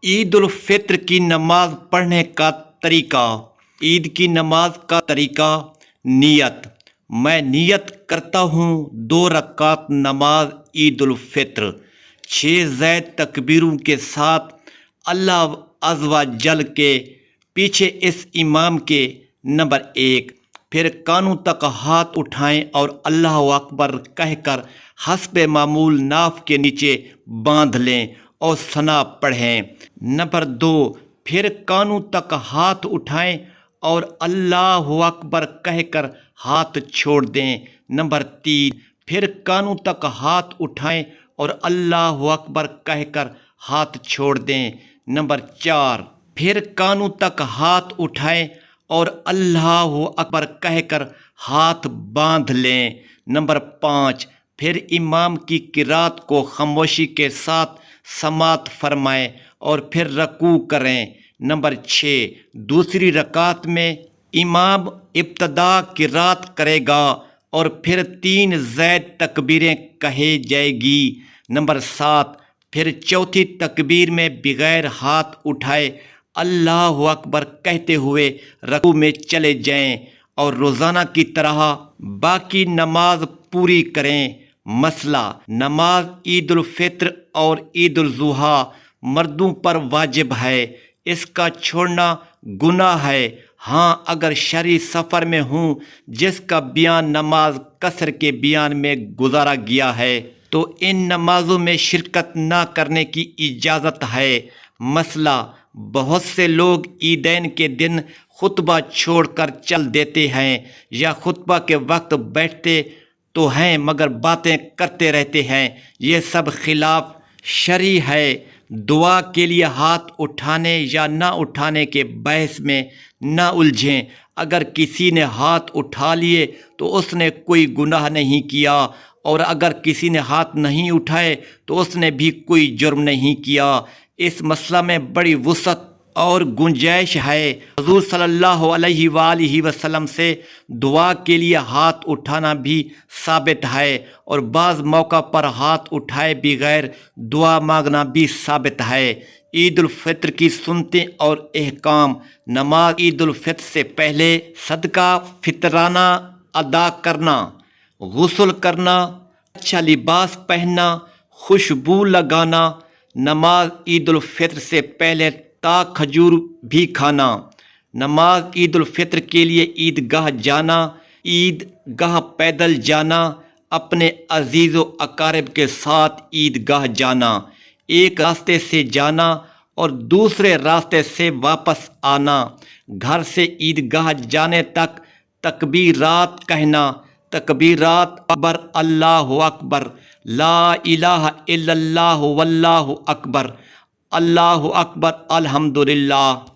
عید الفطر کی نماز پڑھنے کا طریقہ۔ عید کی نماز کا طریقہ: نیت۔ میں نیت کرتا ہوں 2 رکعت نماز عید الفطر 6 زائد تکبیروں کے ساتھ اللہ عز و جل کے پیچھے اس امام کے۔ نمبر 1، پھر کانوں تک ہاتھ اٹھائیں اور اللہ اکبر کہہ کر حسب معمول ناف کے نیچے باندھ لیں اور ثنا پڑھیں۔ نمبر 2، پھر کانوں تک ہاتھ اٹھائیں اور اللہ اکبر کہہ کر ہاتھ چھوڑ دیں۔ نمبر 3، پھر کانوں تک ہاتھ اٹھائیں اور اللہ اکبر کہہ کر ہاتھ چھوڑ دیں۔ نمبر 4، پھر کانوں تک ہاتھ اٹھائیں اور اللہ اکبر کہہ کر ہاتھ باندھ لیں۔ نمبر 5، پھر امام کی قرات کو خاموشی کے ساتھ سماعت فرمائیں اور پھر رکوع کریں۔ نمبر 6، دوسری رکعت میں امام ابتدا قرات کرے گا اور پھر 3 زائد تکبیریں کہے جائے گی۔ نمبر 7، پھر چوتھی تکبیر میں بغیر ہاتھ اٹھائے اللہ اکبر کہتے ہوئے رکوع میں چلے جائیں اور روزانہ کی طرح باقی نماز پوری کریں۔ مسئلہ: نماز عید الفطر اور عید الاضحیٰ مردوں پر واجب ہے، اس کا چھوڑنا گناہ ہے۔ ہاں، اگر شرعی سفر میں ہوں جس کا بیان نماز قصر کے بیان میں گزارا گیا ہے تو ان نمازوں میں شرکت نہ کرنے کی اجازت ہے۔ مسئلہ: بہت سے لوگ عیدین کے دن خطبہ چھوڑ کر چل دیتے ہیں یا خطبہ کے وقت بیٹھتے تو ہیں مگر باتیں کرتے رہتے ہیں، یہ سب خلاف شرعی ہے۔ دعا کے لیے ہاتھ اٹھانے یا نہ اٹھانے کے بحث میں نہ الجھیں۔ اگر کسی نے ہاتھ اٹھا لیے تو اس نے کوئی گناہ نہیں کیا، اور اگر کسی نے ہاتھ نہیں اٹھائے تو اس نے بھی کوئی جرم نہیں کیا۔ اس مسئلہ میں بڑی وسعت اور گنجائش ہے۔ حضور صلی اللہ علیہ وآلہ وسلم سے دعا کے لیے ہاتھ اٹھانا بھی ثابت ہے، اور بعض موقع پر ہاتھ اٹھائے بغیر دعا مانگنا بھی ثابت ہے۔ عید الفطر کی سنتیں اور احکام: نماز عید الفطر سے پہلے صدقہ فطرانہ ادا کرنا، غسل کرنا، اچھا لباس پہننا، خوشبو لگانا، نماز عید الفطر سے پہلے تا کھجور بھی کھانا، نماز عید الفطر کے لیے عیدگاہ جانا، عید گاہ پیدل جانا، اپنے عزیز و اقارب کے ساتھ عیدگاہ جانا، ایک راستے سے جانا اور دوسرے راستے سے واپس آنا، گھر سے عیدگاہ جانے تک تکبیرات کہنا، تکبیرات اکبر، اللہ اکبر، لا الہ الا اللہ واللہ اکبر، اللہ اکبر، الحمدللہ۔